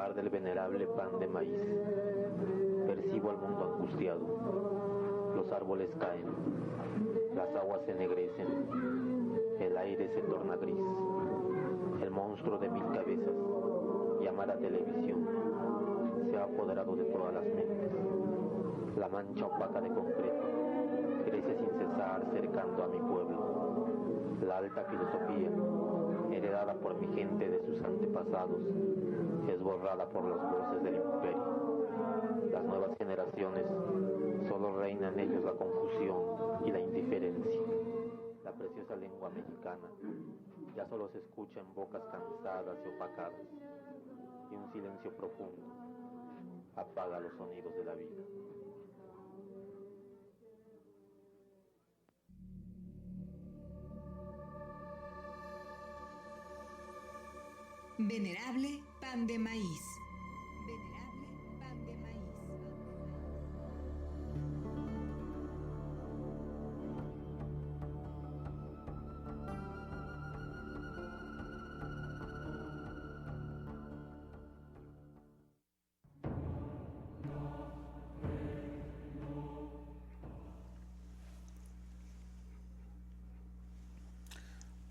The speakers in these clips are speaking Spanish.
altar del venerable pan de maíz, percibo al mundo angustiado. Los árboles caen, las aguas se ennegrecen, el aire se torna gris. El monstruo de 1000 cabezas, llamada televisión, se ha apoderado de todas las mentes. La mancha opaca de concreto crece sin cesar cercando a mi pueblo. La alta filosofía, heredada por mi gente de sus antepasados, es borrada por las voces del imperio. Las nuevas generaciones solo reina en ellos la confusión y la indiferencia. La preciosa lengua mexicana ya solo se escucha en bocas cansadas y opacadas, y un silencio profundo apaga los sonidos de la vida. Venerable pan de maíz. Venerable pan de maíz.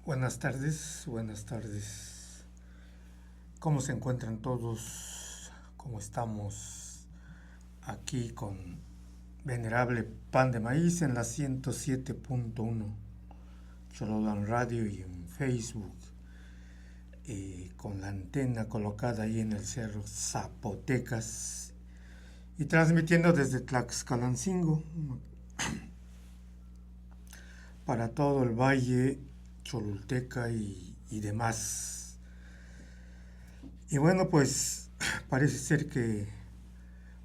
Buenas tardes, buenas tardes. ¿Cómo se encuentran todos? ¿Cómo estamos aquí con Venerable Pan de Maíz en la 107.1 Chololán Radio y en Facebook, con la antena colocada ahí en el Cerro Zapotecas y transmitiendo desde Tlaxcalancingo para todo el Valle Cholulteca y demás. Y bueno, pues parece ser que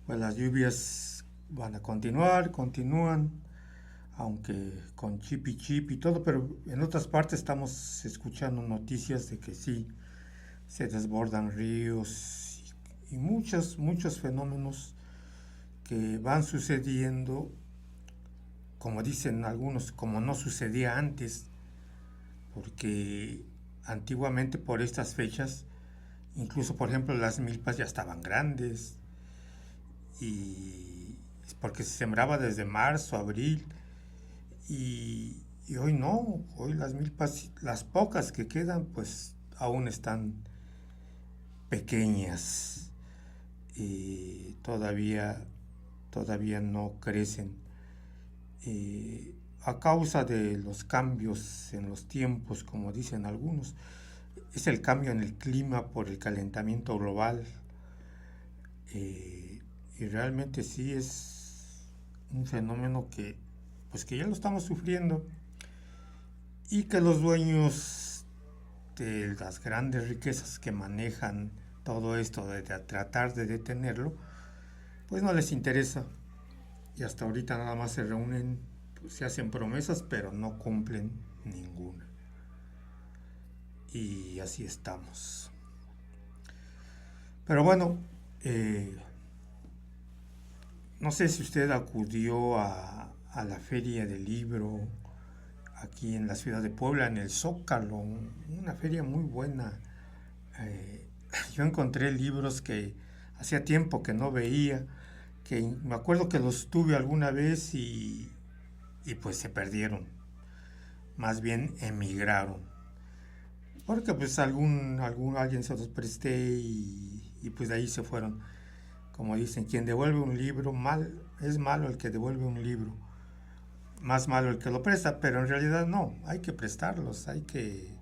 pues, las lluvias van a continúan, aunque con chip y todo, pero en otras partes estamos escuchando noticias de que sí, se desbordan ríos y muchos fenómenos que van sucediendo, como dicen algunos, como no sucedía antes, porque antiguamente por estas fechas, incluso por ejemplo las milpas ya estaban grandes, y porque se sembraba desde marzo, abril, y hoy no, hoy las milpas, las pocas que quedan, pues aún están pequeñas, y todavía no crecen, a causa de los cambios en los tiempos, como dicen algunos. Es el cambio en el clima por el calentamiento global, y realmente sí es un fenómeno que ya lo estamos sufriendo, y que los dueños de las grandes riquezas que manejan todo esto de tratar de detenerlo, pues no les interesa, y hasta ahorita nada más se reúnen, pues se hacen promesas pero no cumplen ninguna. Y así estamos. Pero bueno, no sé si usted acudió a la feria del libro aquí en la ciudad de Puebla, en el Zócalo, una feria muy buena. Yo encontré libros que hacía tiempo que no veía, que me acuerdo que los tuve alguna vez y pues se perdieron, más bien emigraron. Porque pues alguien se los presté y pues de ahí se fueron. Como dicen, quien devuelve un libro, es malo el que devuelve un libro. Más malo el que lo presta, pero en realidad no, hay que prestarlos, hay que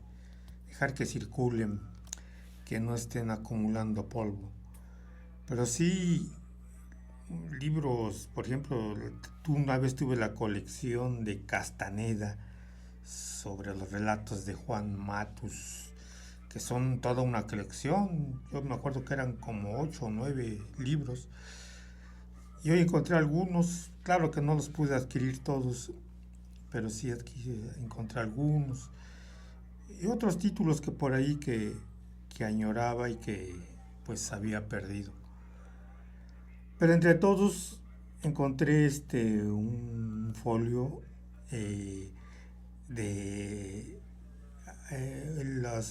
dejar que circulen, que no estén acumulando polvo. Pero sí, libros, por ejemplo, una vez tuve la colección de Castaneda, sobre los relatos de Juan Matus, que son toda una colección. Yo me acuerdo que eran como 8 o 9 libros, y hoy encontré algunos. Claro que no los pude adquirir todos, pero sí encontré algunos y otros títulos que por ahí que añoraba y que pues había perdido. Pero entre todos encontré un folio de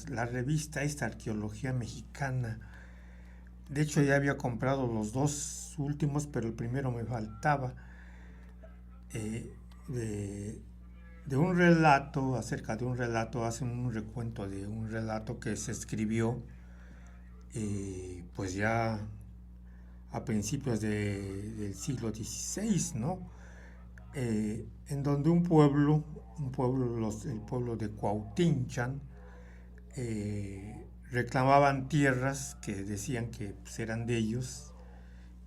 la revista Arqueología Mexicana, de hecho ya había comprado los dos últimos, pero el primero me faltaba, de un relato, acerca de un relato, hacen un recuento de un relato que se escribió pues ya a principios del siglo XVI, ¿no? En donde el pueblo de Cuautinchan, reclamaban tierras que decían que pues, eran de ellos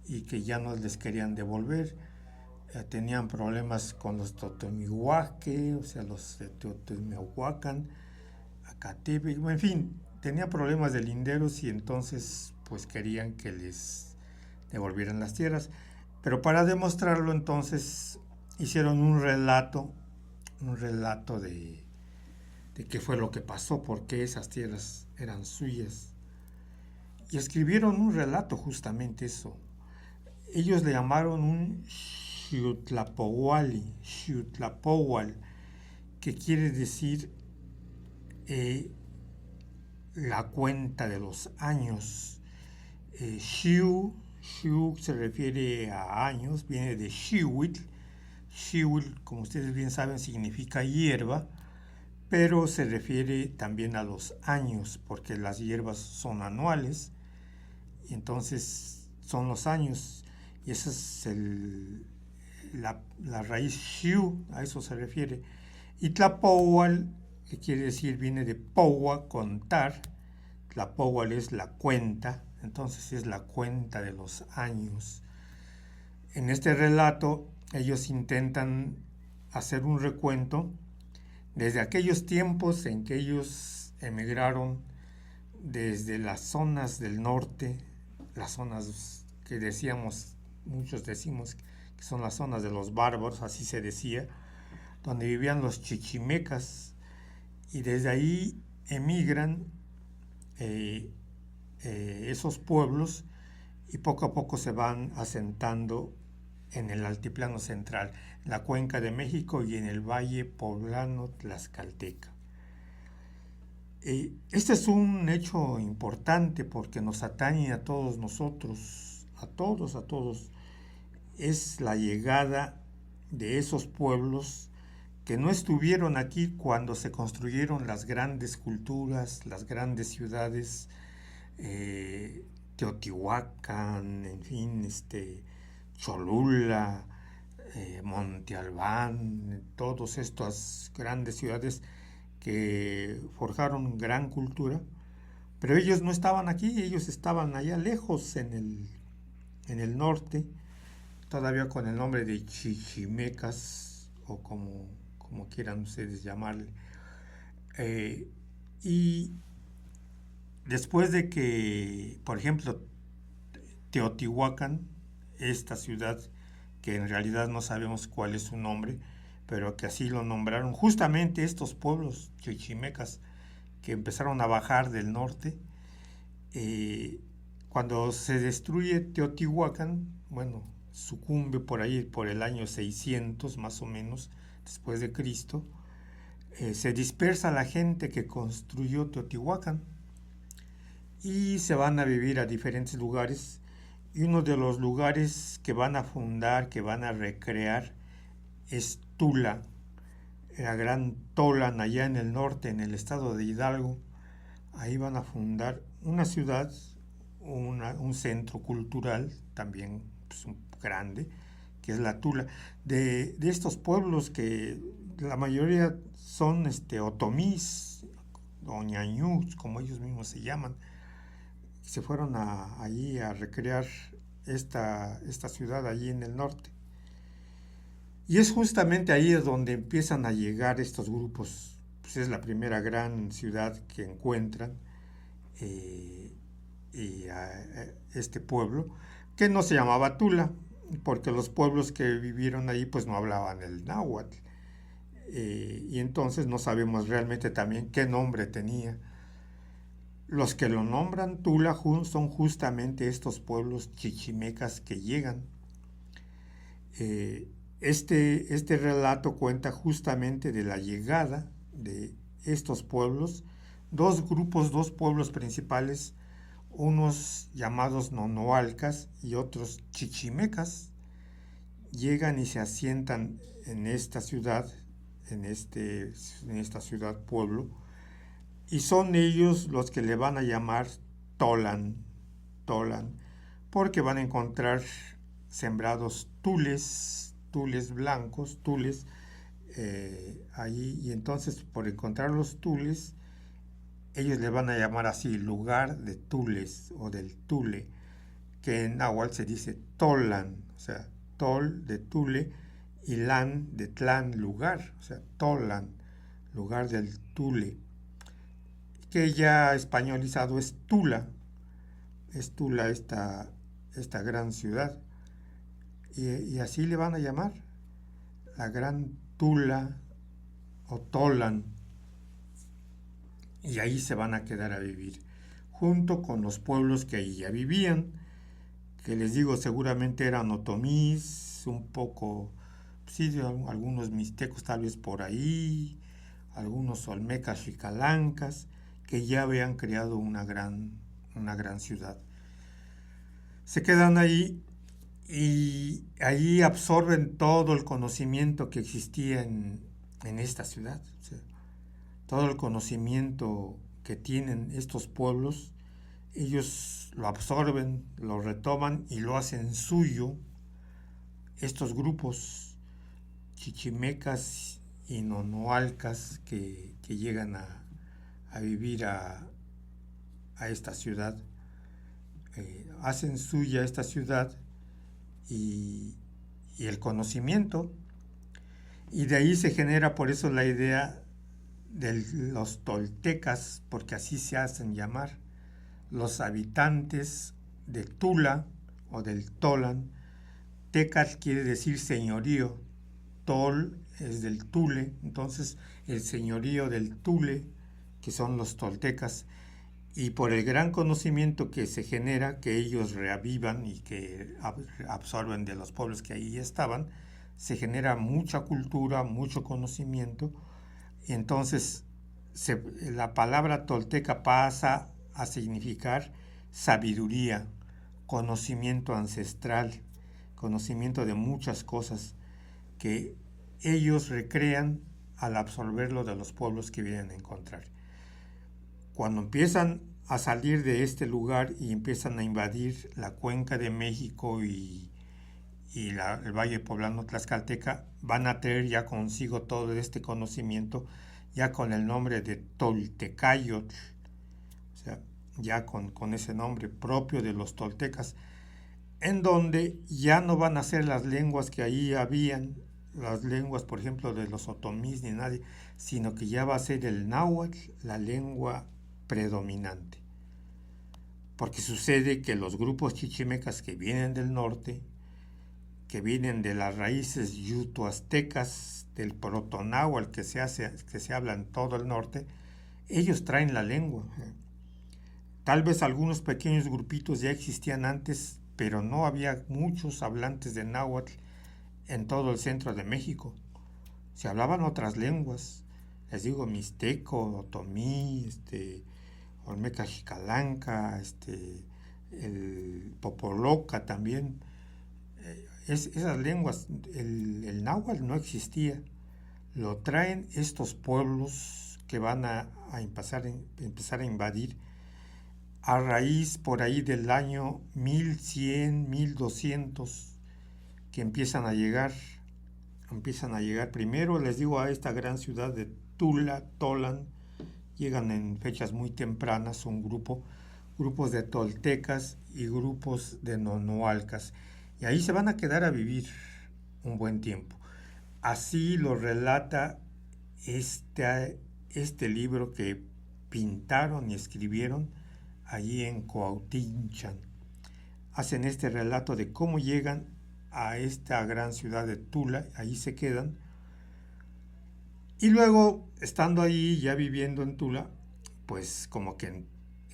y que ya no les querían devolver. Tenían problemas con los Totomihuaque, o sea, los de Teotihuacán, Acatepec, en fin, tenían problemas de linderos y entonces pues querían que les devolvieran las tierras. Pero para demostrarlo entonces hicieron un relato de qué fue lo que pasó, por qué esas tierras eran suyas. Y escribieron un relato justamente eso. Ellos le llamaron un Xiutlapowali, que quiere decir la cuenta de los años. Xiu se refiere a años, viene de Xiuitl. Xiuitl, como ustedes bien saben, significa hierba, pero se refiere también a los años, porque las hierbas son anuales, y entonces son los años, y esa es la raíz Xiu, a eso se refiere. Y Tlapowal, que quiere decir, viene de Powa, contar. Tlapowal es la cuenta, entonces es la cuenta de los años. En este relato, ellos intentan hacer un recuento desde aquellos tiempos en que ellos emigraron desde las zonas del norte, las zonas que muchos decimos que son las zonas de los bárbaros, así se decía, donde vivían los chichimecas, y desde ahí emigran esos pueblos y poco a poco se van asentando en el altiplano central, en la cuenca de México y en el valle poblano tlaxcalteca. Este es un hecho importante porque nos atañe a todos nosotros, a todos. Es la llegada de esos pueblos que no estuvieron aquí cuando se construyeron las grandes culturas, las grandes ciudades, Teotihuacán, en fin, Cholula, Monte Albán, todas estas grandes ciudades que forjaron gran cultura, pero ellos no estaban aquí, ellos estaban allá lejos en el norte, todavía con el nombre de chichimecas, o como quieran ustedes llamarle. Y después de que, por ejemplo, Teotihuacán, esta ciudad que en realidad no sabemos cuál es su nombre, pero que así lo nombraron justamente estos pueblos chichimecas que empezaron a bajar del norte. Cuando se destruye Teotihuacán, bueno, sucumbe por ahí por el año 600 más o menos después de Cristo, se dispersa la gente que construyó Teotihuacán y se van a vivir a diferentes lugares, y uno de los lugares que van a fundar, que van a recrear, es Tula, la gran Tolan, allá en el norte, en el estado de Hidalgo. Ahí van a fundar una ciudad, un centro cultural también pues, grande, que es la Tula. De estos pueblos que la mayoría son otomís o ñañús, como ellos mismos se llaman, se fueron allí a recrear esta ciudad allí en el norte. Y es justamente ahí donde empiezan a llegar estos grupos. Pues es la primera gran ciudad que encuentran, y este pueblo, que no se llamaba Tula, porque los pueblos que vivieron ahí pues no hablaban el náhuatl. Y entonces no sabemos realmente también qué nombre tenía. Los que lo nombran Tula son justamente estos pueblos chichimecas que llegan. Este relato cuenta justamente de la llegada de estos pueblos, dos pueblos principales. unos llamados nonoalcas y otros chichimecas, llegan y se asientan en esta ciudad, en esta ciudad pueblo, y son ellos los que le van a llamar Tolan, porque van a encontrar sembrados tules blancos, allí, y entonces por encontrar los tules, ellos le van a llamar así, lugar de tules o del tule, que en náhuatl se dice Tolan, o sea, tol de tule y lan de tlán, lugar, o sea, Tolan, lugar del tule, que ya españolizado es Tula esta gran ciudad, y así le van a llamar, la gran Tula o Tolan, y ahí se van a quedar a vivir, junto con los pueblos que ahí ya vivían, que les digo seguramente eran otomís, un poco, sí, algunos mixtecos tal vez por ahí, algunos olmecas xicalancas, que ya habían creado una gran ciudad. Se quedan ahí y ahí absorben todo el conocimiento que existía en esta ciudad. O sea, todo el conocimiento que tienen estos pueblos, ellos lo absorben, lo retoman y lo hacen suyo. Estos grupos chichimecas y nonoalcas que llegan a vivir a esta ciudad, hacen suya esta ciudad y el conocimiento, y de ahí se genera por eso la idea de los toltecas, porque así se hacen llamar los habitantes de Tula o del Tolan. Tecas quiere decir señorío, Tol es del Tule, entonces el señorío del Tule, que son los toltecas, y por el gran conocimiento que se genera, que ellos reavivan y que absorben de los pueblos que ahí estaban, se genera mucha cultura, mucho conocimiento, y entonces la palabra tolteca pasa a significar sabiduría, conocimiento ancestral, conocimiento de muchas cosas que ellos recrean al absorberlo de los pueblos que vienen a encontrar. Cuando empiezan a salir de este lugar y empiezan a invadir la cuenca de México y el Valle Poblano Tlaxcalteca, van a traer ya consigo todo este conocimiento, ya con el nombre de Toltecayotl, o sea, ya con ese nombre propio de los toltecas, en donde ya no van a ser las lenguas que ahí habían, las lenguas, por ejemplo, de los otomís ni nadie, sino que ya va a ser el náhuatl la lengua predominante. Porque sucede que los grupos chichimecas que vienen del norte, que vienen de las raíces yuto-aztecas, del protonáhuatl que se habla en todo el norte, ellos traen la lengua. Tal vez algunos pequeños grupitos ya existían antes, pero no había muchos hablantes de náhuatl en todo el centro de México. Se hablaban otras lenguas, les digo, mixteco, otomí, olmeca xicalancca, el popoloca también. Esas lenguas, el náhuatl no existía. Lo traen estos pueblos que van a empezar a invadir a raíz por ahí del año 1100, 1200, que empiezan a llegar primero, les digo, a esta gran ciudad de Tula, Tolan. Llegan en fechas muy tempranas, son grupos de toltecas y grupos de nonoalcas, y ahí se van a quedar a vivir un buen tiempo. Así lo relata este libro que pintaron y escribieron allí en Coautinchan. Hacen este relato de cómo llegan a esta gran ciudad de Tula, ahí se quedan, y luego, estando ahí, ya viviendo en Tula, pues como que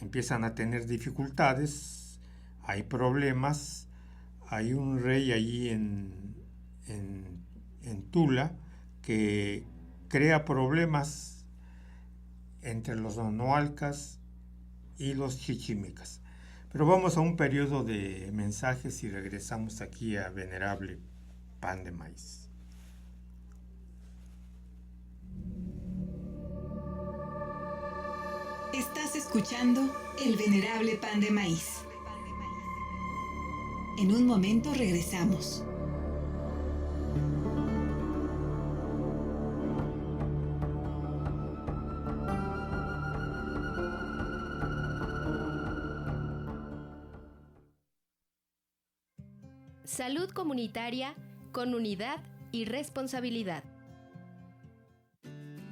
empiezan a tener dificultades, hay problemas, hay un rey allí en Tula que crea problemas entre los nonoalcas y los chichimecas. Pero vamos a un periodo de mensajes y regresamos aquí a Venerable Pan de Maíz. Estás escuchando El Venerable Pan de Maíz. En un momento regresamos. Salud comunitaria con unidad y responsabilidad.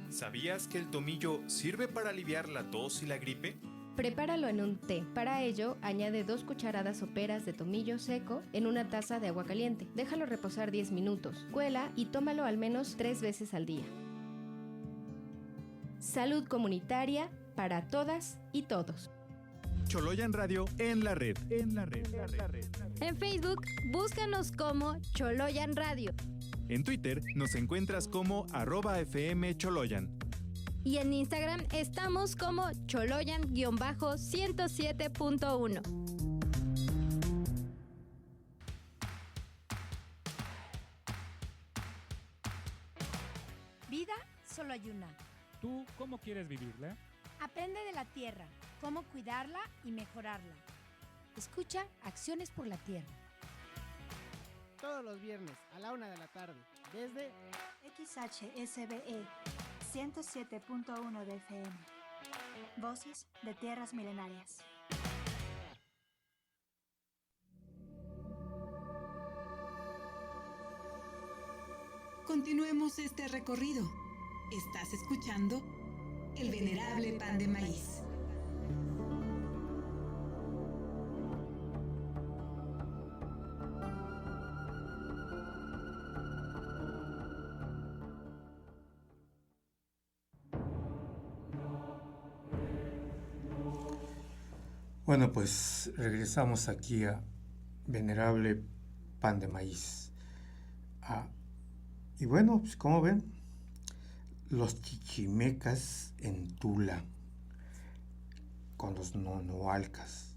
¿Sabías que el tomillo sirve para aliviar la tos y la gripe? Prepáralo en un té. Para ello, añade 2 cucharadas soperas de tomillo seco en una taza de agua caliente. Déjalo reposar 10 minutos. Cuela y tómalo al menos 3 veces al día. Salud comunitaria para todas y todos. Choloyan Radio en la red. En Facebook, búscanos como Choloyan Radio. En Twitter nos encuentras como @FMCholoyan. Y en Instagram estamos como Choloyan-107.1. Vida solo hay una. ¿Tú cómo quieres vivirla? Aprende de la tierra, cómo cuidarla y mejorarla. Escucha Acciones por la Tierra. Todos los viernes a la 1 de la tarde, desde XHSBE 107.1 de FM. Voces de Tierras Milenarias. Continuemos este recorrido. Estás escuchando El Venerable Pan de Maíz. Bueno, pues regresamos aquí a Venerable Pan de Maíz. Y bueno, pues como ven, los chichimecas en Tula, con los nonoalcas.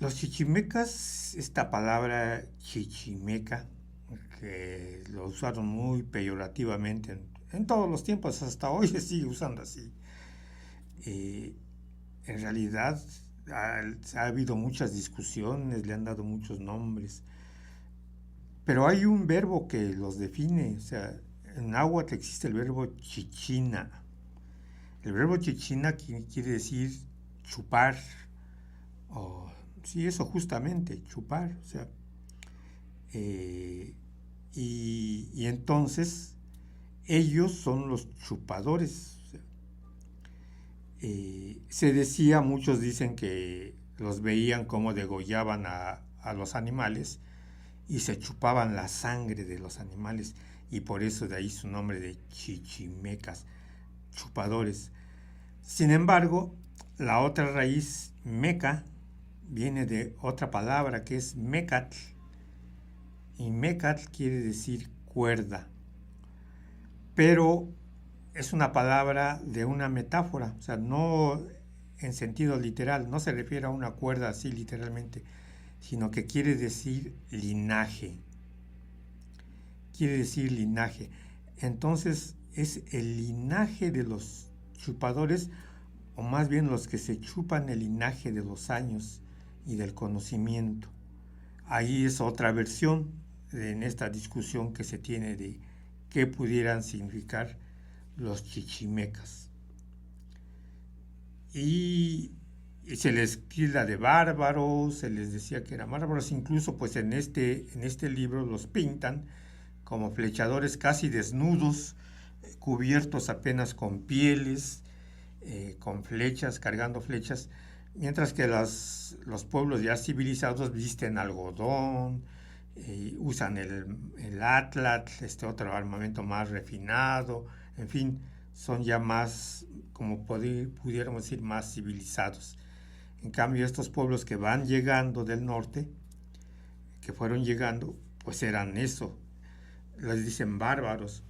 Los chichimecas, esta palabra chichimeca, que lo usaron muy peyorativamente en todos los tiempos, hasta hoy se sigue usando así. En realidad ha habido muchas discusiones, le han dado muchos nombres, pero hay un verbo que los define. O sea, en náhuatl existe el verbo chichina. El verbo chichina quiere decir chupar, sí, eso justamente, chupar. O sea, y entonces ellos son los chupadores. Se decía, muchos dicen que los veían como degollaban a los animales y se chupaban la sangre de los animales, y por eso de ahí su nombre de chichimecas, chupadores. Sin embargo, la otra raíz, meca, viene de otra palabra que es mecatl, y mecatl quiere decir cuerda, pero es una palabra de una metáfora, o sea, no en sentido literal, no se refiere a una cuerda así literalmente, sino que quiere decir linaje. Quiere decir linaje. Entonces es el linaje de los chupadores, o más bien los que se chupan el linaje de los años y del conocimiento. Ahí es otra versión en esta discusión que se tiene de qué pudieran significar los chichimecas. Y se les tilda de bárbaros, se les decía que eran bárbaros, incluso pues en este libro los pintan como flechadores casi desnudos, cubiertos apenas con pieles, con flechas, cargando flechas, mientras que los pueblos ya civilizados visten algodón, usan el atlatl, este otro armamento más refinado, en fin, son ya más, como pudiéramos decir, más civilizados. En cambio, estos pueblos que van llegando del norte, que fueron llegando, pues eran eso, les dicen bárbaros.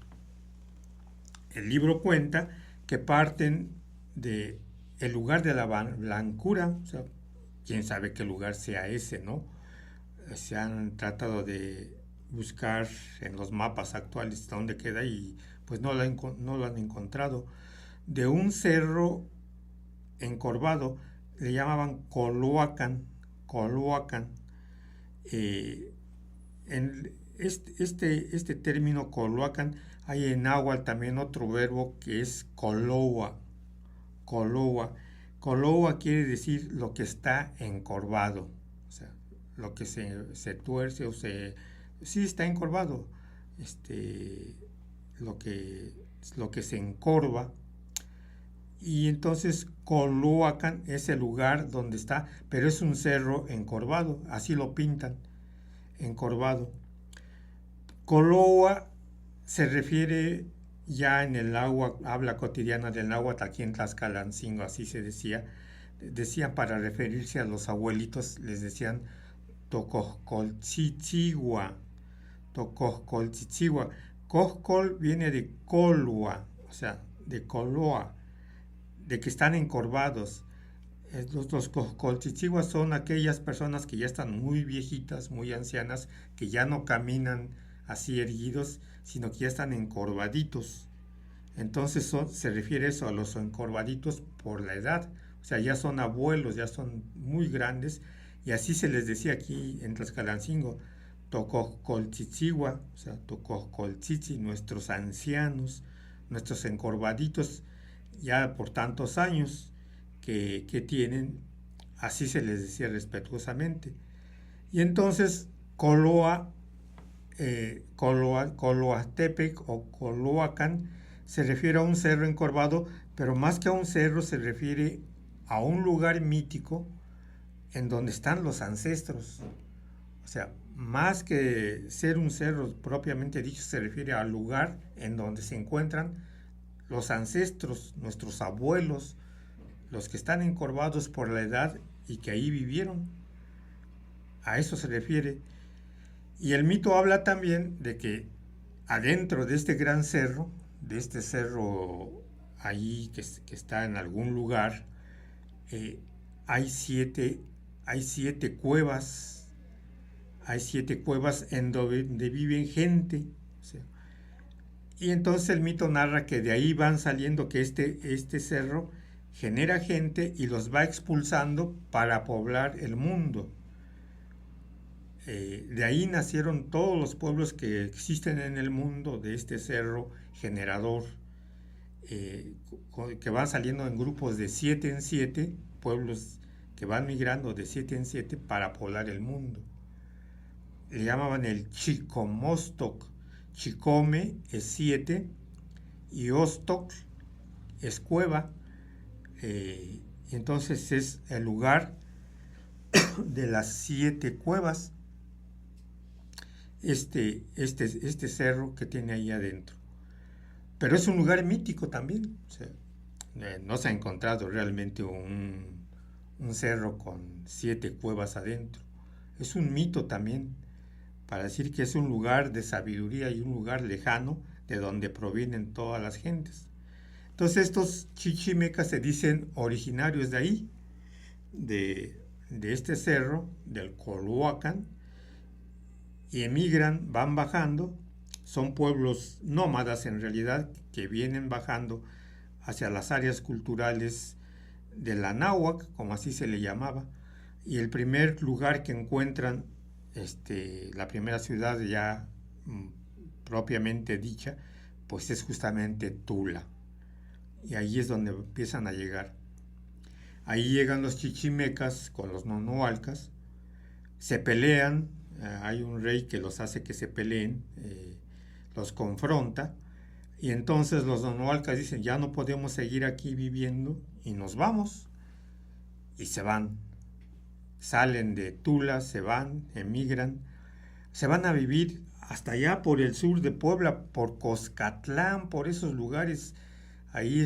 El libro cuenta que parten de el lugar de la blancura, o sea, quién sabe qué lugar sea ese, ¿no? Se han tratado de buscar en los mapas actuales dónde queda y pues no lo han encontrado. De un cerro encorvado le llamaban Coloacan. En este término Coloacan hay en náhuatl también otro verbo que es coloa. Coloa quiere decir lo que está encorvado, o sea, lo que se tuerce o sí está encorvado, lo que se encorva. Y entonces Coloacan es el lugar donde está, pero es un cerro encorvado, así lo pintan, encorvado. Coloa se refiere ya en el habla cotidiana del náhuatl, aquí en Tlaxcalancingo, así se decían para referirse a los abuelitos, les decían Tocoscoltzitzigua. Coscol viene de colua, o sea, de coloa, de que están encorvados. Los coscoltzitziguas son aquellas personas que ya están muy viejitas, muy ancianas, que ya no caminan así erguidos, sino que ya están encorvaditos. Entonces se refiere eso a los encorvaditos por la edad, o sea, ya son abuelos, ya son muy grandes, y así se les decía aquí en Tlaxcalancingo, Tocoscoltzitzigua, o sea, Tocoscoltzitzi, nuestros ancianos, nuestros encorvaditos, ya por tantos años que tienen, así se les decía respetuosamente. Y entonces Coloatepec o Coloacan se refiere a un cerro encorvado, pero más que a un cerro se refiere a un lugar mítico en donde están los ancestros. O sea, más que ser un cerro propiamente dicho, se refiere al lugar en donde se encuentran los ancestros, nuestros abuelos, los que están encorvados por la edad y que ahí vivieron. A eso se refiere. Y el mito habla también de que adentro de este gran cerro, de este cerro ahí que está en algún lugar, hay siete cuevas. Hay 7 cuevas en donde viven gente. O sea, y entonces el mito narra que de ahí van saliendo, que este cerro genera gente y los va expulsando para poblar el mundo. De ahí nacieron todos los pueblos que existen en el mundo, de este cerro generador, que van saliendo en grupos de 7 en 7, pueblos que van migrando de 7 en 7 para poblar el mundo. Le llamaban el Chicomostoc. Chicome es 7 y Ostoc es cueva. Entonces es el lugar de las 7 cuevas, este cerro que tiene ahí adentro. Pero es un lugar mítico también. O sea, no se ha encontrado realmente un cerro con 7 cuevas adentro. Es un mito también, para decir que es un lugar de sabiduría y un lugar lejano de donde provienen todas las gentes. Entonces estos chichimecas se dicen originarios de ahí, de este cerro, del Coloacan, y emigran, van bajando. Son pueblos nómadas en realidad, que vienen bajando hacia las áreas culturales de la náhuatl, como así se le llamaba, y el primer lugar que encuentran, la primera ciudad ya propiamente dicha, pues es justamente Tula, y ahí es donde empiezan a llegar. Ahí llegan los chichimecas con los nonoalcas, se pelean, hay un rey que los hace que se peleen, los confronta, y entonces los nonoalcas dicen, ya no podemos seguir aquí viviendo, y nos vamos, y se van. Salen de Tula, se van, emigran, se van a vivir hasta allá por el sur de Puebla, por Coscatlán, por esos lugares, ahí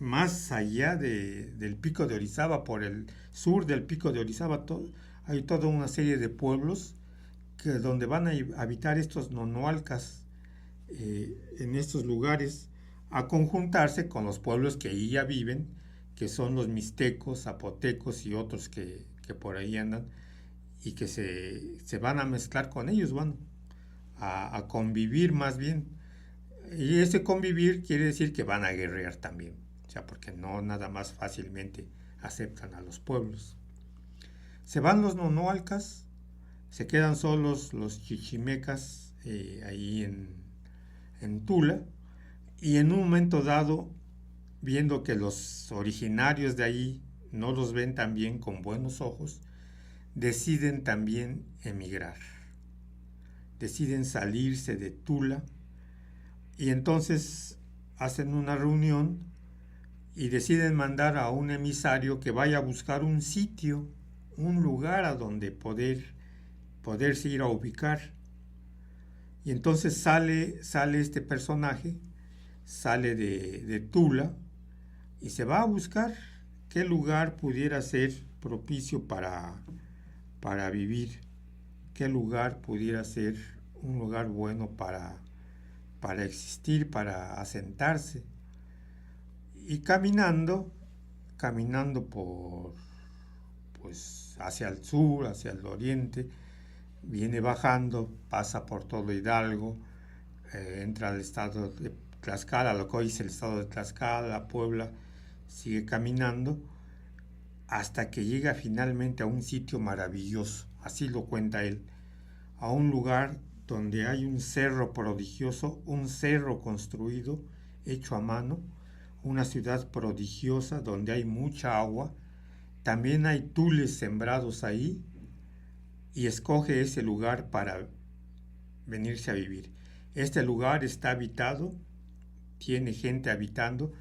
más allá del Pico de Orizaba, por el sur del Pico de Orizaba, hay toda una serie de pueblos donde van a habitar estos nonoalcas, en estos lugares, a conjuntarse con los pueblos que ahí ya viven, que son los mixtecos, zapotecos y otros que por ahí andan, y que se van a mezclar con ellos, van a convivir más bien. Y ese convivir quiere decir que van a guerrear también, o sea, porque no nada más fácilmente aceptan a los pueblos. Se van los nonoalcas, se quedan solos los chichimecas ahí en Tula, y en un momento dado, viendo que los originarios de ahí no los ven tan bien con buenos ojos, deciden también emigrar, deciden salirse de Tula, y entonces hacen una reunión y deciden mandar a un emisario que vaya a buscar un sitio, un lugar a donde poderse ir a ubicar. Y entonces sale este personaje, sale de Tula y se va a buscar qué lugar pudiera ser propicio para vivir, qué lugar pudiera ser un lugar bueno para existir, para asentarse. Y caminando pues hacia el sur, hacia el oriente, viene bajando, pasa por todo Hidalgo, entra al estado de Tlaxcala, lo que hoy es el estado de Tlaxcala, Puebla, sigue caminando hasta que llega finalmente a un sitio maravilloso, así lo cuenta él, a un lugar donde hay un cerro prodigioso, un cerro construido, hecho a mano, una ciudad prodigiosa donde hay mucha agua, también hay tules sembrados ahí, y escoge ese lugar para venirse a vivir. Este lugar está habitado, tiene gente habitando,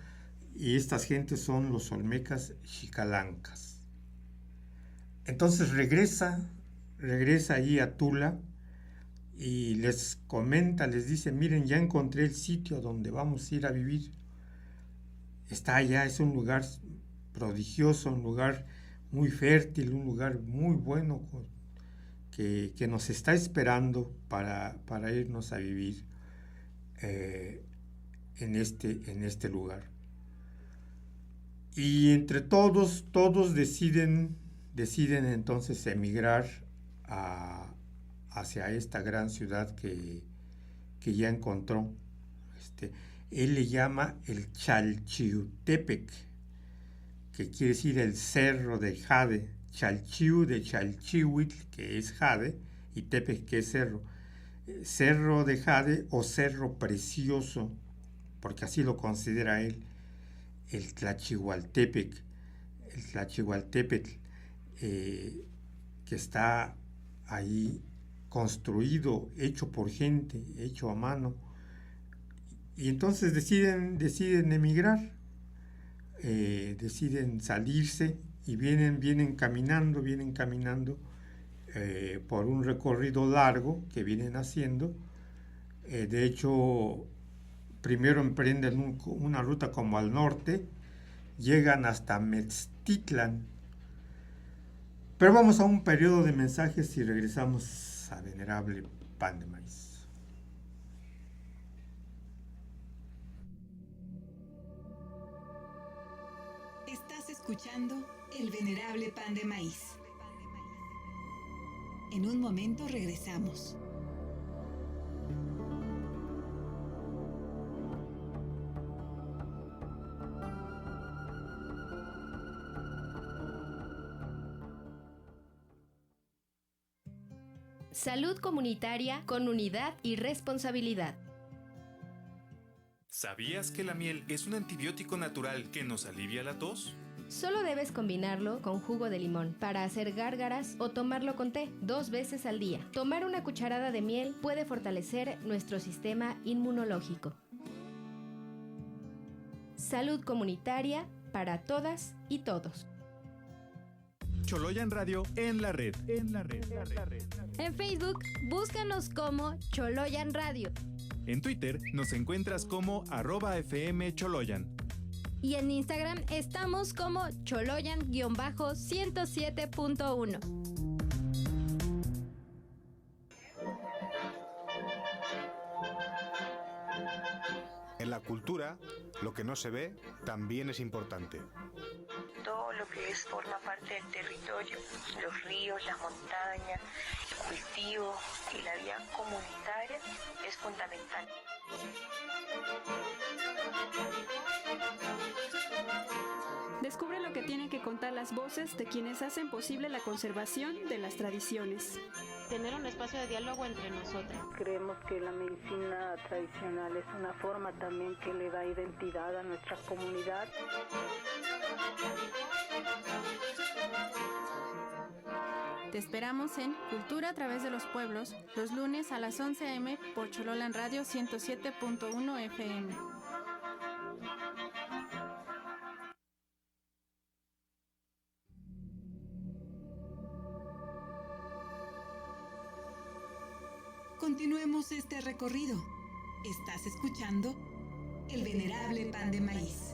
y estas gentes son los olmecas xicalancas. Entonces regresa ahí a Tula y les comenta, les dice, miren, ya encontré el sitio donde vamos a ir a vivir. Está allá, es un lugar prodigioso, un lugar muy fértil, un lugar muy bueno que nos está esperando para irnos a vivir en este lugar. Y entre todos deciden entonces emigrar hacia esta gran ciudad que ya encontró. Él le llama el Chalchiutepec, que quiere decir el cerro de jade. Chalchiu de Chalchihuitl, que es jade, y Tepec, que es cerro. Cerro de jade o cerro precioso, porque así lo considera él, el Tlachihualtepec, que está ahí construido, hecho por gente, hecho a mano. Y entonces deciden emigrar, deciden salirse y vienen caminando por un recorrido largo que vienen haciendo. De hecho, primero emprenden una ruta como al norte, llegan hasta Metztitlán. Pero vamos a un periodo de mensajes y regresamos a Venerable Pan de Maíz. Estás escuchando El Venerable Pan de Maíz. En un momento regresamos. Salud comunitaria con unidad y responsabilidad. ¿Sabías que la miel es un antibiótico natural que nos alivia la tos? Solo debes combinarlo con jugo de limón para hacer gárgaras o tomarlo con té 2 veces al día. Tomar una cucharada de miel puede fortalecer nuestro sistema inmunológico. Salud comunitaria para todas y todos. Choloyan Radio en la red. En Facebook, búscanos como Choloyan Radio. En Twitter nos encuentras como @FMCholoyan. Y en Instagram estamos como Choloyan-107.1. En la cultura, lo que no se ve, también es importante. Todo lo que forma parte del territorio, los ríos, las montañas, el cultivo y la vida comunitaria es fundamental. Descubre lo que tienen que contar las voces de quienes hacen posible la conservación de las tradiciones. Tener un espacio de diálogo entre nosotras. Creemos que la medicina tradicional es una forma también que le da identidad a nuestra comunidad. Te esperamos en Cultura a través de los pueblos, los lunes a las 11 a.m. por Chololan Radio 107.1 FM. Continuemos este recorrido. Estás escuchando El Venerable Pan de Maíz.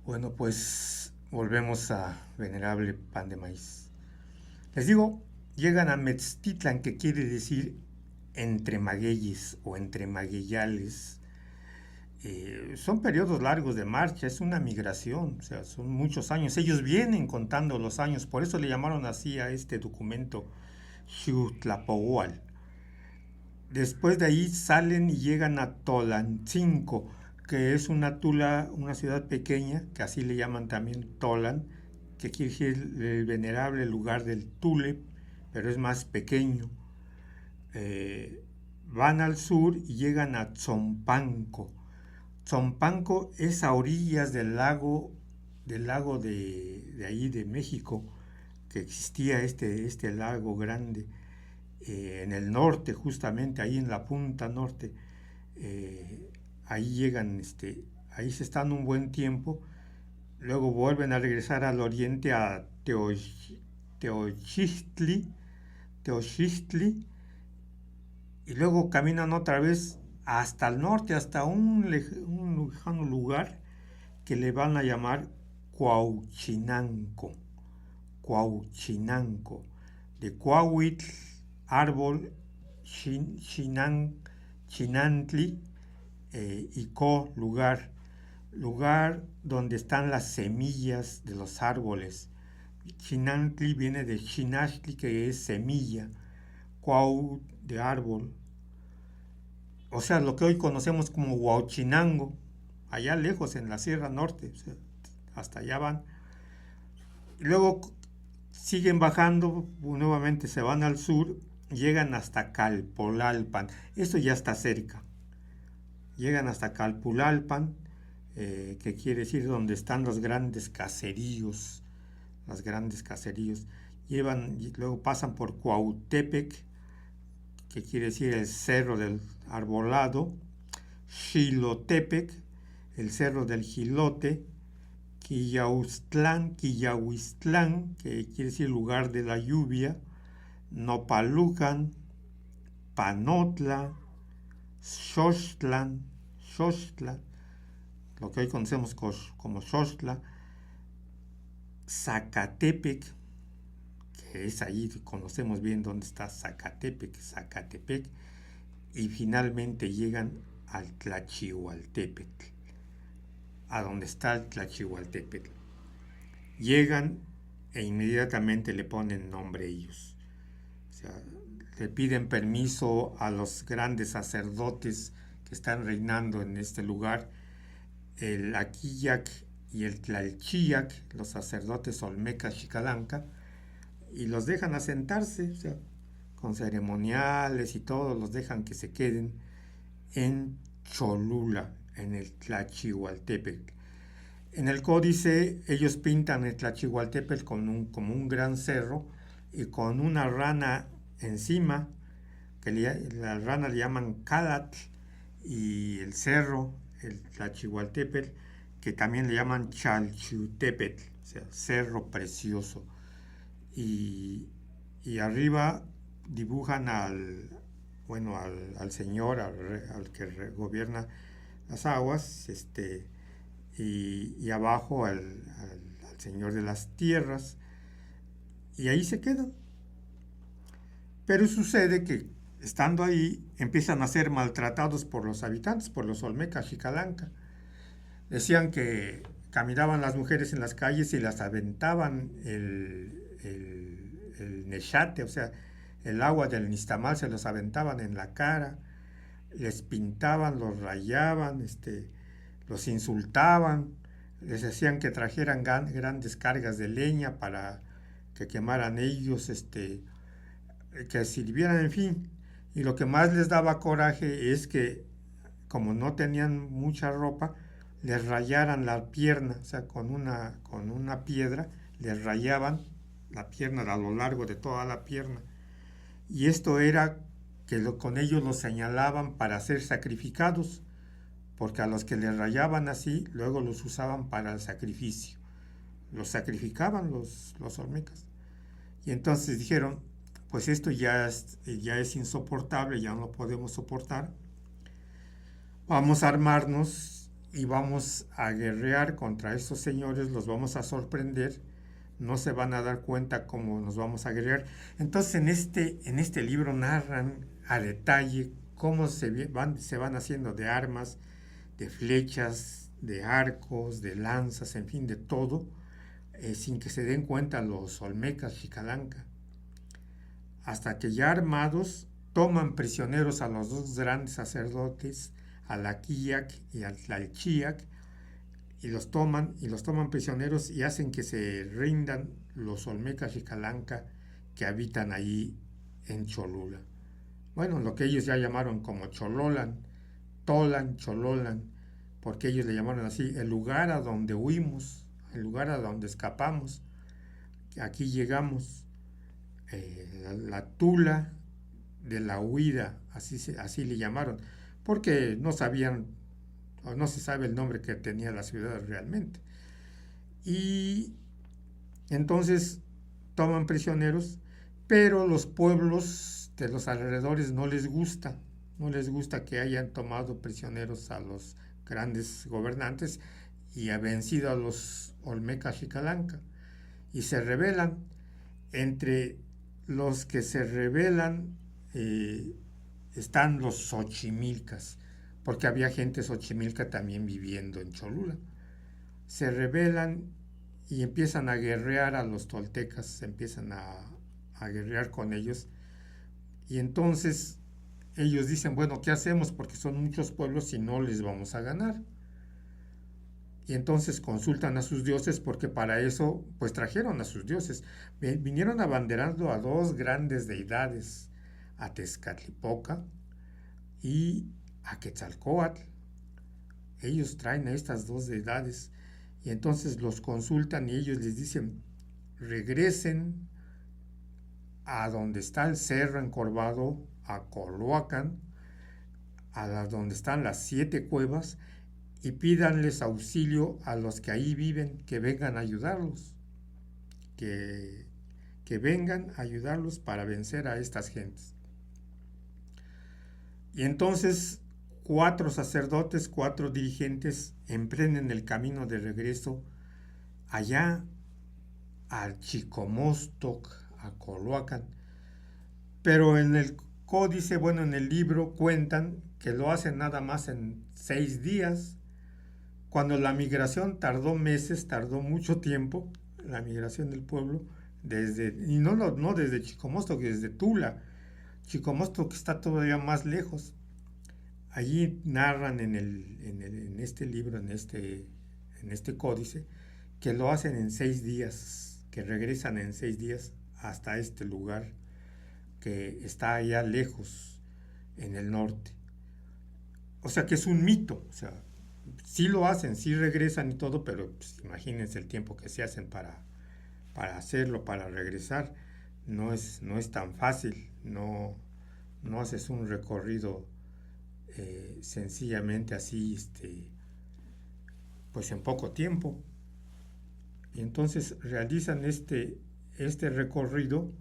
Bueno, pues volvemos a Venerable Pan de Maíz. Les digo, llegan a Metztitlan, que quiere decir entre magueyes o entre magueyales. Son periodos largos de marcha, es una migración, o sea, son muchos años. Ellos vienen contando los años, por eso le llamaron así a este documento Xiutlapohual. Después de ahí salen y llegan a Tolancinco, que es una ciudad pequeña, que así le llaman también Tolan, que quiere decir el venerable lugar del Tule, pero es más pequeño. Van al sur y llegan a Tzompanco. Tzompanco es a orillas del lago de ahí de México, que existía este lago grande en el norte, justamente ahí en la punta norte. Ahí llegan, ahí se están un buen tiempo, luego vuelven a regresar al oriente a Teoxistli, y luego caminan otra vez hasta el norte, hasta un lejano lugar que le van a llamar Cuauchinanco, de Cuauhitl, árbol, Chinantli, y Co, lugar donde están las semillas de los árboles. Chinantli viene de Chinastli, que es semilla, Cuau de árbol, o sea, lo que hoy conocemos como Huauchinango, allá lejos en la Sierra Norte, o sea, hasta allá van. Y luego siguen bajando, nuevamente se van al sur, llegan hasta Calpolalpan, esto ya está cerca. Llegan hasta Calpulalpan, que quiere decir donde están los grandes caseríos. Y luego pasan por Cuautepec, que quiere decir el cerro del arbolado, Xilotepec, el cerro del jilote, Quillahuistlán, que quiere decir lugar de la lluvia, Nopalucan, Panotla, Xochtla, lo que hoy conocemos como Xochtla, Zacatepec, que es ahí, conocemos bien dónde está Zacatepec, y finalmente llegan al Tlachihualtepetl, a donde está el Tlachihualtepetl. Llegan e inmediatamente le ponen nombre ellos. O sea, le piden permiso a los grandes sacerdotes que están reinando en este lugar, el Aquillac y el Tlalchillac, los sacerdotes olmecas Xicalanca, y los dejan asentarse, o sea, con ceremoniales y todo, los dejan que se queden en Cholula, en el Tlachihualtepec. En el códice ellos pintan el Tlachihualtepec como un gran cerro y con una rana encima, que la rana le llaman Calatl, y el cerro, el Tlachihualtepec, que también le llaman Chalchiutepetl, o sea, cerro precioso. Y arriba dibujan al señor, al que gobierna aguas, y abajo al Señor de las tierras, y ahí se quedan. Pero sucede que estando ahí empiezan a ser maltratados por los habitantes, por los Olmecas Xicalanga. Decían que caminaban las mujeres en las calles y las aventaban el nechate, o sea, el agua del nixtamal, se los aventaban en la cara, les pintaban, los rayaban, los insultaban, les decían que trajeran grandes cargas de leña para que quemaran ellos, que sirvieran, en fin. Y lo que más les daba coraje es que, como no tenían mucha ropa, les rayaran la pierna, o sea, con una piedra les rayaban la pierna a lo largo de toda la pierna. Y esto era que con ellos los señalaban para ser sacrificados, porque a los que les rayaban así, luego los usaban para el sacrificio. Los sacrificaban los olmecas. Y entonces dijeron, pues esto ya es insoportable, ya no lo podemos soportar. Vamos a armarnos y vamos a guerrear contra estos señores, los vamos a sorprender, no se van a dar cuenta cómo nos vamos a guerrear. Entonces en este libro narran a detalle cómo se van haciendo de armas, de flechas, de arcos, de lanzas, en fin, de todo, sin que se den cuenta los Olmecas Xicalanga. Hasta que ya armados toman prisioneros a los dos grandes sacerdotes, al Aquíac y al Tlalchiac, y los toman prisioneros y hacen que se rindan los Olmecas Xicalanga que habitan ahí en Cholula. Bueno, lo que ellos ya llamaron como Chololan, Tolan, Chololan, porque ellos le llamaron así, el lugar a donde huimos, el lugar a donde escapamos, aquí llegamos. La Tula de la huida, así le llamaron, porque no sabían, o no se sabe el nombre que tenía la ciudad realmente. Y entonces toman prisioneros, pero los pueblos de los alrededores no les gusta que hayan tomado prisioneros a los grandes gobernantes y ha vencido a los Olmecas Xicalanga, y se rebelan. Entre los que se rebelan están los Xochimilcas, porque había gente xochimilca también viviendo en Cholula. Se rebelan y empiezan a guerrear a los toltecas, empiezan a guerrear con ellos, y entonces ellos dicen, bueno, ¿qué hacemos? Porque son muchos pueblos y no les vamos a ganar. Y entonces consultan a sus dioses, porque para eso pues trajeron a sus dioses. Vinieron abanderando a dos grandes deidades, a Tezcatlipoca y a Quetzalcóatl. Ellos traen a estas dos deidades y entonces los consultan y ellos les dicen, regresen a donde está el cerro encorvado, a Coloacan, donde están las 7 cuevas, y pídanles auxilio a los que ahí viven, que vengan a ayudarlos, que vengan a ayudarlos para vencer a estas gentes. Y entonces 4 sacerdotes, 4 dirigentes emprenden el camino de regreso allá al Chicomostoc, a Coloacan, pero en el códice, en el libro cuentan que lo hacen nada más en 6 días, cuando la migración tardó meses, tardó mucho tiempo, la migración del pueblo, y no desde Chicomostoc, desde Tula. Chicomostoc está todavía más lejos. Allí narran en este libro, en este códice, que lo hacen en 6 días, que regresan en 6 días hasta este lugar que está allá lejos, en el norte. O sea que es un mito, o sea, sí lo hacen, sí regresan y todo, pero pues, imagínense el tiempo que se hacen para hacerlo, para regresar. No es tan fácil, no haces un recorrido sencillamente así, pues en poco tiempo. Y entonces realizan este recorrido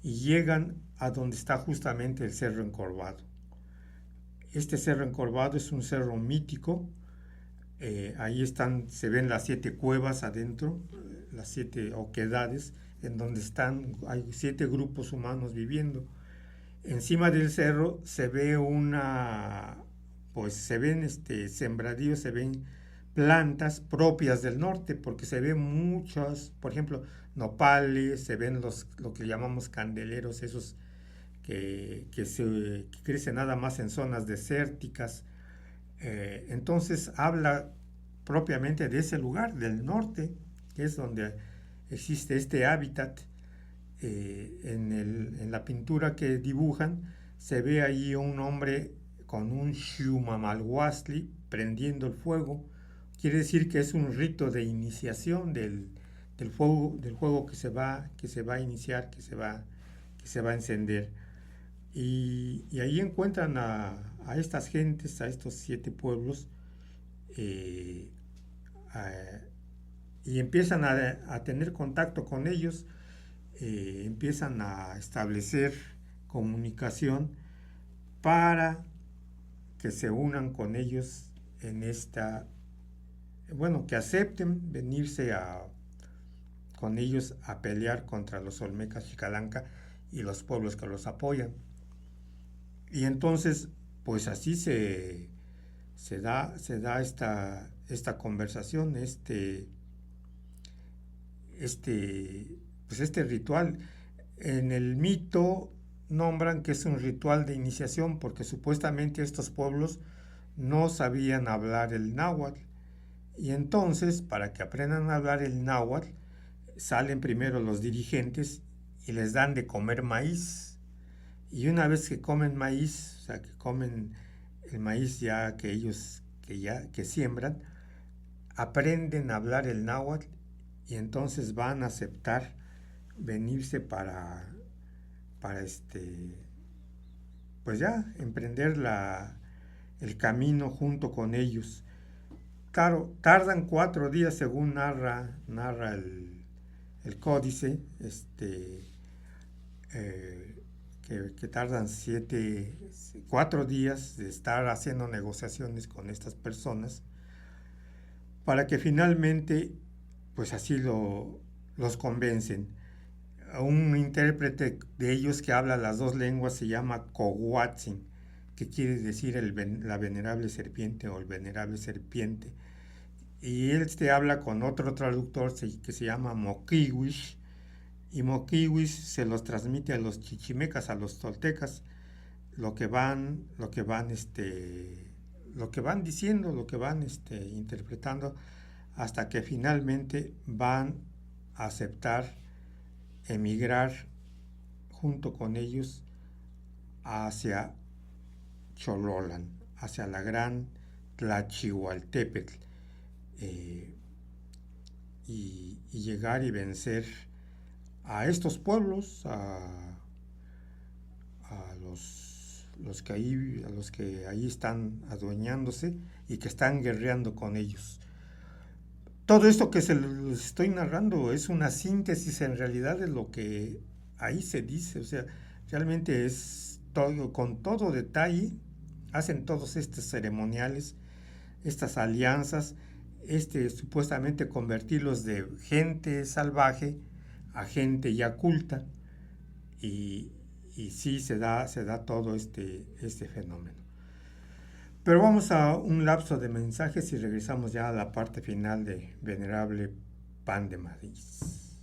y llegan a donde está justamente el cerro encorvado. Este cerro encorvado es un cerro mítico. Ahí se ven las 7 cuevas adentro, las 7 oquedades, en donde hay 7 grupos humanos viviendo. Encima del cerro se ve se ven sembradíos, se ven plantas propias del norte, porque se ven muchas, por ejemplo, nopales, se ven lo que llamamos candeleros, esos que crecen nada más en zonas desérticas. Entonces habla propiamente de ese lugar, del norte, que es donde existe este hábitat. En la pintura que dibujan se ve ahí un hombre con un xumamalhuastli prendiendo el fuego. Quiere decir que es un rito de iniciación del fuego que se va a iniciar, que se va a encender. Y ahí encuentran a estas gentes, a estos 7 pueblos, y empiezan a tener contacto con ellos, empiezan a establecer comunicación para que se unan con ellos que acepten venirse con ellos a pelear contra los Olmecas Xicalanga y los pueblos que los apoyan. Y entonces, pues así se da esta conversación, este ritual. En el mito nombran que es un ritual de iniciación porque supuestamente estos pueblos no sabían hablar el náhuatl. Y entonces, para que aprendan a hablar el náhuatl, salen primero los dirigentes y les dan de comer maíz. Y una vez que comen maíz, o sea, que comen el maíz ya que ellos que siembran, aprenden a hablar el náhuatl y entonces van a aceptar venirse para pues ya emprender el camino junto con ellos. Claro, tardan 4 días según narra el códice, que tardan 4 días de estar haciendo negociaciones con estas personas para que finalmente, pues así los convencen. Un intérprete de ellos que habla las 2 lenguas se llama Coguatzin, que quiere decir la venerable serpiente o el venerable serpiente. Y él habla con otro traductor que se llama Moquihuish, y Moquihuish se los transmite a los chichimecas, a los toltecas, lo que van diciendo, lo que van interpretando, hasta que finalmente van a aceptar emigrar junto con ellos hacia Xololan, hacia la gran Tlachihualtepetl, y llegar y vencer a estos pueblos, a los que ahí están adueñándose y que están guerreando con ellos. Todo esto que se les estoy narrando es una síntesis en realidad de lo que ahí se dice, o sea, realmente es todo, con todo detalle, hacen todos estos ceremoniales, estas alianzas, supuestamente convertirlos de gente salvaje a gente ya culta, y sí se da todo este fenómeno. Pero vamos a un lapso de mensajes y regresamos ya a la parte final de Venerable Pan de Maíz.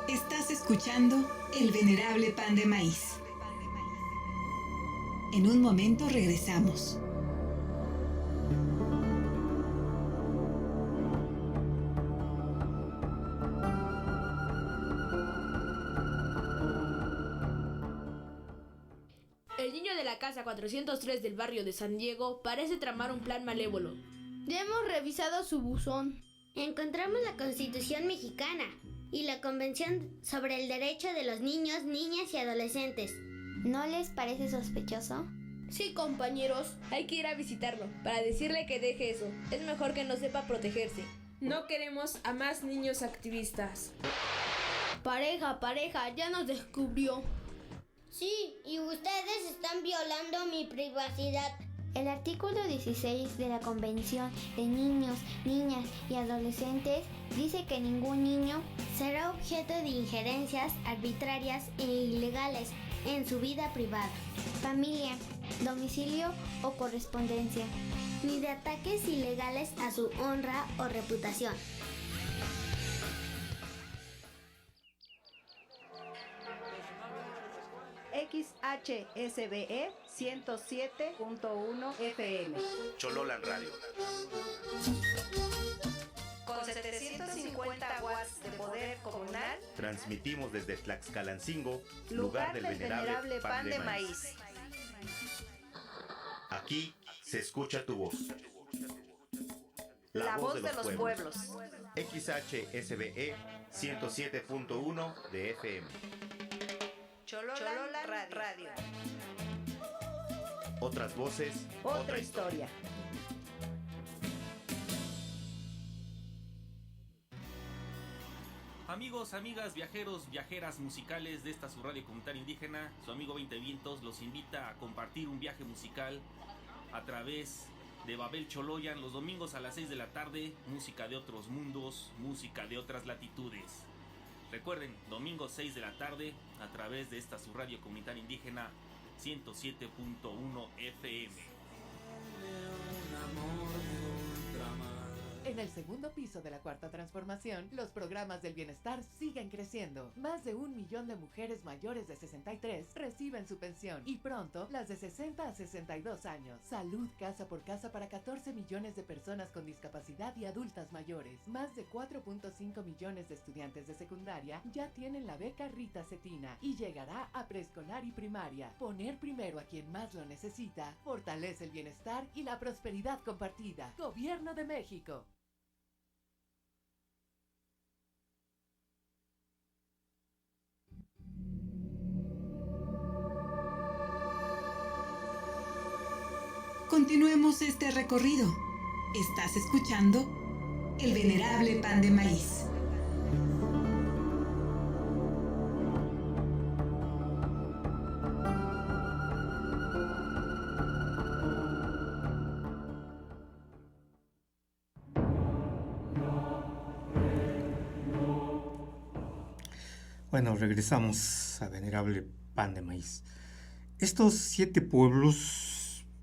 Estás escuchando El Venerable Pan de Maíz. En un momento regresamos. El niño de la casa 403 del barrio de San Diego parece tramar un plan malévolo. Ya hemos revisado su buzón. Encontramos la Constitución mexicana y la Convención sobre el Derecho de los Niños, Niñas y Adolescentes. ¿No les parece sospechoso? Sí, compañeros, hay que ir a visitarlo para decirle que deje eso. Es mejor que no sepa protegerse. No queremos a más niños activistas. Pareja, ya nos descubrió. Sí, y ustedes están violando mi privacidad. El artículo 16 de la Convención de Niños, Niñas y Adolescentes dice que ningún niño será objeto de injerencias arbitrarias e ilegales en su vida privada, familia, domicilio o correspondencia, ni de ataques ilegales a su honra o reputación. XHSBE 107.1 FM. Chololan Radio. Con 750 watts de poder comunal, transmitimos desde Tlaxcalancingo, lugar del venerable pan de maíz. Aquí se escucha tu voz. La voz de los pueblos. XHSBE 107.1 de FM. Chololan Radio. Otras voces, otra historia. Amigos, amigas, viajeros, viajeras musicales de esta su radio comunitaria indígena, su amigo 20 Vientos los invita a compartir un viaje musical a través de Babel Choloyan los domingos a las 6 de la tarde, música de otros mundos, música de otras latitudes. Recuerden, domingo 6 de la tarde, a través de esta su radio comunitaria indígena 107.1 FM. En el segundo piso de la Cuarta Transformación, los programas del bienestar siguen creciendo. Más de 1 millón de mujeres mayores de 63 reciben su pensión y pronto las de 60 a 62 años. Salud casa por casa para 14 millones de personas con discapacidad y adultas mayores. Más de 4.5 millones de estudiantes de secundaria ya tienen la beca Rita Cetina y llegará a preescolar y primaria. Poner primero a quien más lo necesita fortalece el bienestar y la prosperidad compartida. Gobierno de México. Continuemos este recorrido. Estás escuchando El Venerable Pan de Maíz. Bueno, regresamos a Venerable Pan de Maíz. Estos 7 pueblos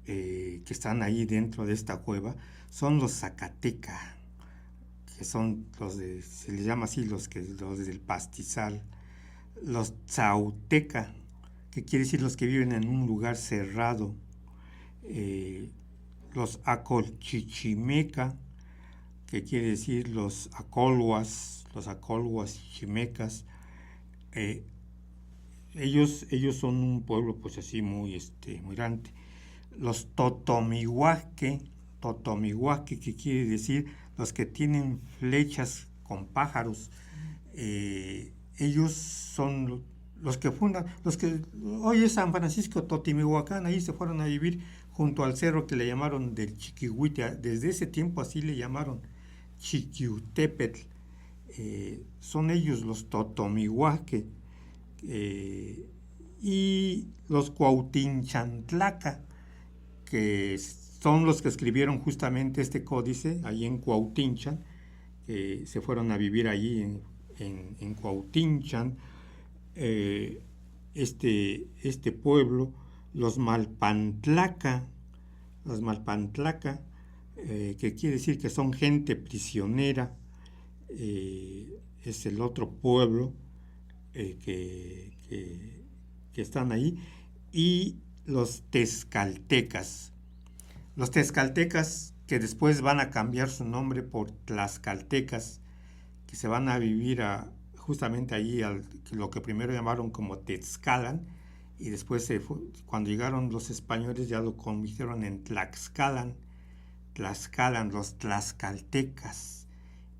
que están ahí dentro de esta cueva son los Zacateca, que son los de, se les llama así, los del pastizal, los Tzauteca, que quiere decir los que viven en un lugar cerrado, los Acolchichimeca, que quiere decir los Acolhuas chimecas. Ellos son un pueblo pues así muy grande. Los Totomihuaque, que quiere decir los que tienen flechas con pájaros. Ellos son los que fundan, los que hoy es San Francisco Totimihuacán, ahí se fueron a vivir junto al cerro que le llamaron del Chiquihuite. Desde ese tiempo así le llamaron Chiquiutepetl. Son ellos los Totomihuaque. Y los Cuautinchantlaca, que son los que escribieron justamente este códice ahí en Cuautinchan, que se fueron a vivir allí en Cuautinchan, este pueblo. Los Malpantlaca, que quiere decir que son gente prisionera, es el otro pueblo que están ahí. Y los Tezcaltecas, que después van a cambiar su nombre por Tlaxcaltecas, que se van a vivir justamente allí lo que primero llamaron como Tezcalan, y después cuando llegaron los españoles ya lo convirtieron en Tlaxcalan, los Tlaxcaltecas.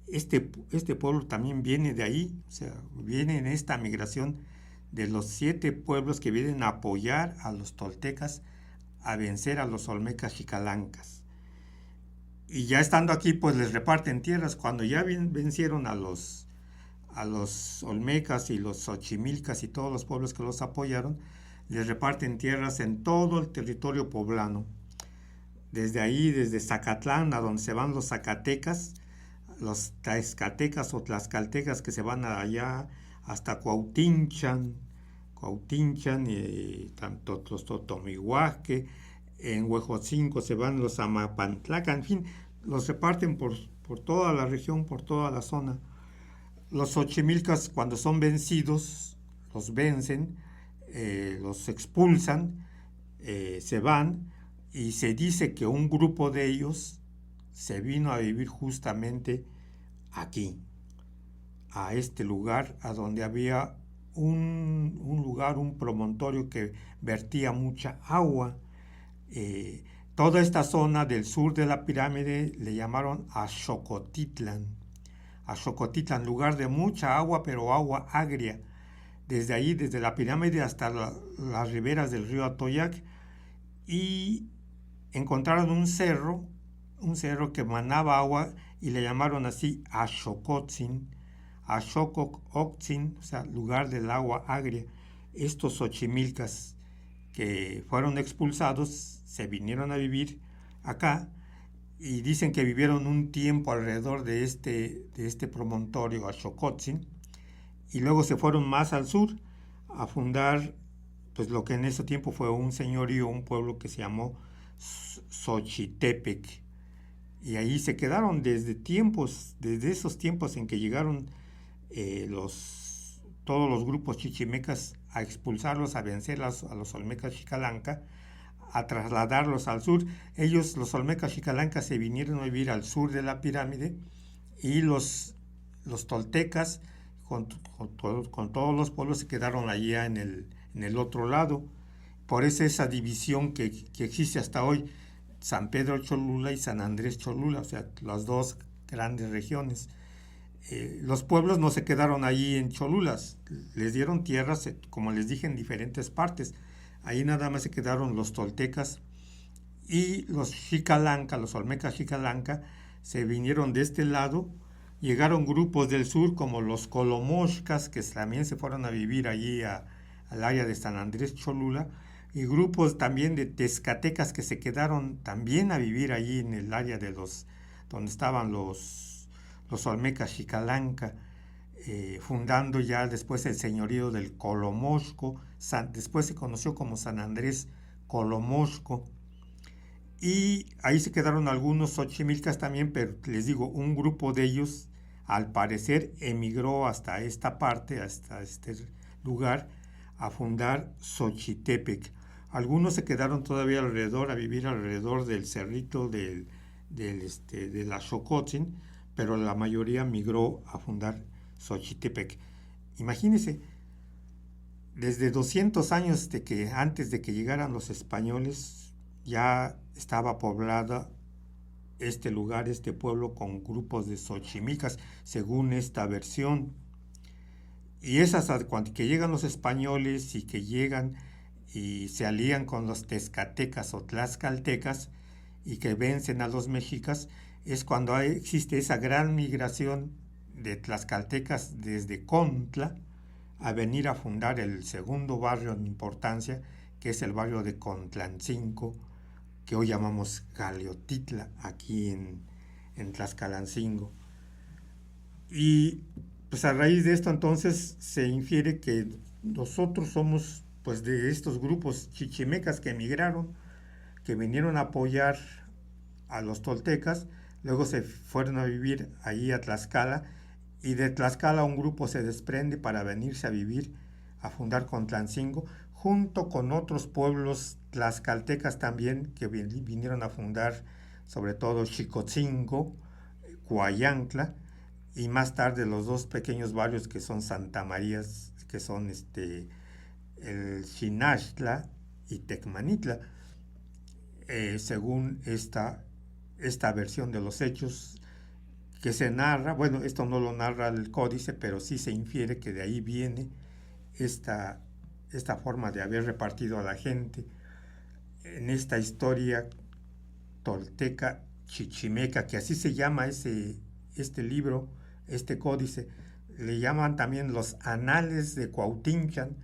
Este pueblo también viene de ahí, o sea, viene en esta migración de los 7 pueblos que vienen a apoyar a los toltecas a vencer a los olmecas xicalancas. Y ya estando aquí, pues les reparten tierras. Cuando ya vencieron a los olmecas y los xochimilcas y todos los pueblos que los apoyaron, les reparten tierras en todo el territorio poblano. Desde ahí, desde Zacatlán, a donde se van los zacatecas, los tlaxcaltecas o tlaxcaltecas que se van allá hasta Cuautinchan y tanto Totomihuaque, en Huejotzinco se van los Amapantlaca, en fin, los reparten por toda la región, por toda la zona. Los xochimilcas, cuando son vencidos, los vencen, los expulsan, se van, y se dice que un grupo de ellos se vino a vivir justamente aquí, a este lugar, a donde había un lugar, un promontorio que vertía mucha agua. Toda esta zona del sur de la pirámide le llamaron Axocotitlán, lugar de mucha agua, pero agua agria. Desde ahí, desde la pirámide hasta las riberas del río Atoyac, y encontraron un cerro que emanaba agua y le llamaron así Axocotzin, o sea, lugar del agua agria. Estos xochimilcas que fueron expulsados se vinieron a vivir acá, y dicen que vivieron un tiempo alrededor de este promontorio Axocotzin, y luego se fueron más al sur a fundar pues lo que en ese tiempo fue un señorío, un pueblo que se llamó Xochitepec, y ahí se quedaron desde esos tiempos en que llegaron todos los grupos chichimecas a expulsarlos, a vencer a los olmecas Xicalanca, a trasladarlos al sur. Ellos, los olmecas Xicalanca, se vinieron a vivir al sur de la pirámide, y los toltecas con todos los pueblos se quedaron allá en el otro lado. Por eso esa división que existe hasta hoy, San Pedro Cholula y San Andrés Cholula, o sea, las dos grandes regiones. Los pueblos no se quedaron allí en Cholulas, les dieron tierras, como les dije, en diferentes partes. Ahí nada más se quedaron los toltecas, y los Xicalanca, los olmecas Xicalanca, se vinieron de este lado. Llegaron grupos del sur como los Colomoxcas, que también se fueron a vivir allí al área de San Andrés Cholula, y grupos también de tezcatecas que se quedaron también a vivir allí en el área de donde estaban los olmecas Xicalanca, fundando ya después el señorío del Colomoxco. Después se conoció como San Andrés Colomoxco, y ahí se quedaron algunos xochimilcas también, pero les digo, un grupo de ellos al parecer emigró hasta esta parte, hasta este lugar, a fundar Xochitepec. Algunos se quedaron todavía a vivir alrededor del cerrito de la Xocotzin, pero la mayoría migró a fundar Xochitepec. Imagínense, desde 200 años antes de que llegaran los españoles, ya estaba poblada este lugar, este pueblo, con grupos de xochimilcas, según esta versión. Y cuando que llegan los españoles y que llegan y se alían con los tezcatecas o tlaxcaltecas y que vencen a los mexicas, es cuando existe esa gran migración de tlaxcaltecas desde Contla a venir a fundar el segundo barrio en importancia, que es el barrio de Contlancingo, que hoy llamamos Galeotitla, aquí en Tlaxcalancingo. Y pues a raíz de esto entonces se infiere que nosotros somos pues de estos grupos chichimecas que emigraron, que vinieron a apoyar a los toltecas, luego se fueron a vivir allí a Tlaxcala, y de Tlaxcala un grupo se desprende para venirse a vivir, a fundar Contlancingo, junto con otros pueblos tlaxcaltecas también que vinieron a fundar, sobre todo Xicotzingo, Coayancla, y más tarde los dos pequeños barrios que son Santa María, que son el Xinachtla y Tecmanitla, según esta versión de los hechos que se narra. Bueno, esto no lo narra el códice, pero sí se infiere que de ahí viene esta forma de haber repartido a la gente en esta historia tolteca chichimeca, que así se llama este libro, este códice. Le llaman también los Anales de Cuautinchan,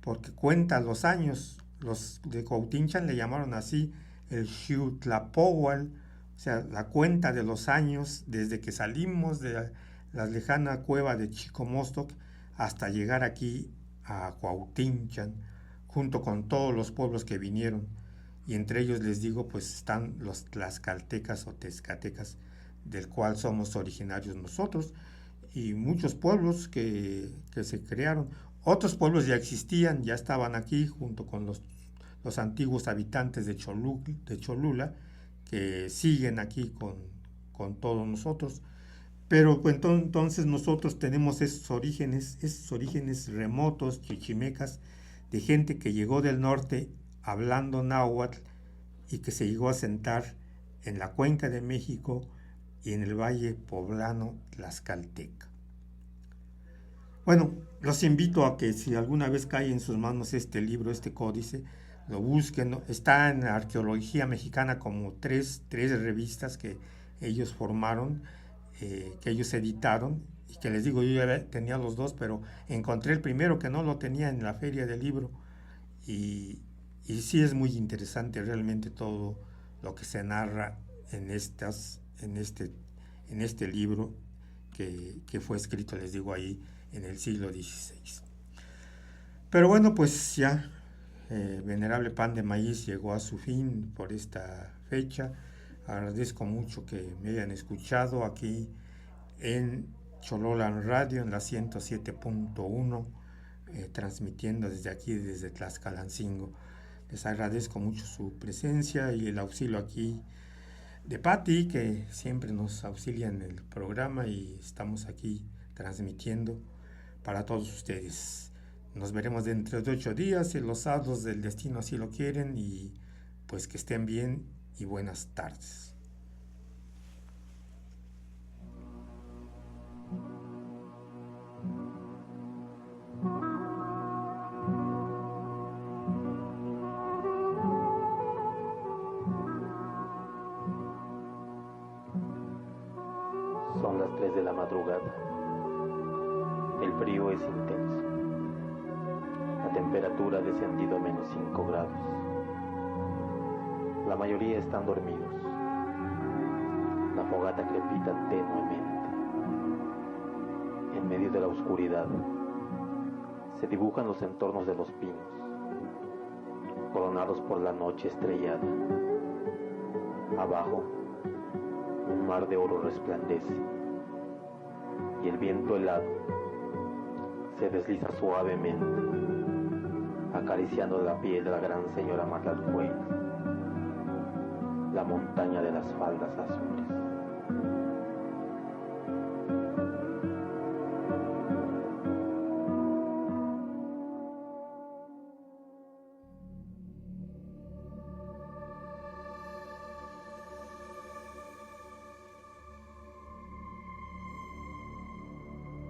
porque cuenta los años. Los de Cuautinchan le llamaron así el Xiutlapowal, o sea, la cuenta de los años desde que salimos de la lejana cueva de Chicomostoc hasta llegar aquí a Cuautinchan, junto con todos los pueblos que vinieron. Y entre ellos, les digo, pues están los tlaxcaltecas o tezcatecas, del cual somos originarios nosotros, y muchos pueblos que se crearon. Otros pueblos ya existían, ya estaban aquí, junto con los antiguos habitantes de Cholula, que siguen aquí con todos nosotros. Pero pues, entonces nosotros tenemos esos orígenes remotos, chichimecas, de gente que llegó del norte hablando náhuatl y que se llegó a asentar en la cuenca de México y en el valle poblano tlaxcalteca. Bueno, los invito a que si alguna vez cae en sus manos este libro, este códice, lo busquen. Está en Arqueología Mexicana como tres revistas que ellos formaron, que ellos editaron, y que les digo, yo ya tenía los dos, pero encontré el primero que no lo tenía en la feria del libro, y sí es muy interesante realmente todo lo que se narra en este libro que fue escrito, les digo, ahí en el siglo XVI. Pero bueno, pues ya Venerable Pan de Maíz llegó a su fin por esta fecha. Agradezco mucho que me hayan escuchado aquí en Chololan Radio, en la 107.1, transmitiendo desde aquí, desde Tlaxcalancingo. Les agradezco mucho su presencia y el auxilio aquí de Patti, que siempre nos auxilia en el programa, y estamos aquí transmitiendo para todos ustedes. Nos veremos dentro de 8 días, si los hados del destino así lo quieren, y pues que estén bien y buenas tardes. Son las 3 de la madrugada. El frío es intenso. La temperatura ha descendido a menos 5 grados. La mayoría están dormidos. La fogata crepita tenuemente. En medio de la oscuridad se dibujan los entornos de los pinos, coronados por la noche estrellada. Abajo, un mar de oro resplandece, y el viento helado se desliza suavemente, acariciando la piel de la gran señora Matlalcuey, la montaña de las faldas azules.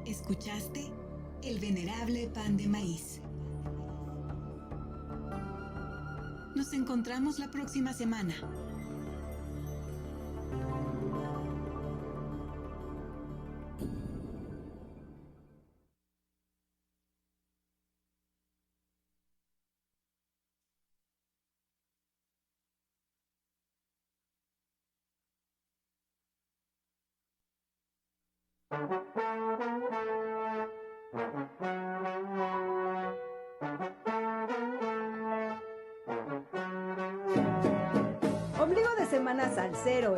¿Escuchaste? El Venerable Pan de Maíz. Nos encontramos la próxima semana. Ombligo de semana salsero.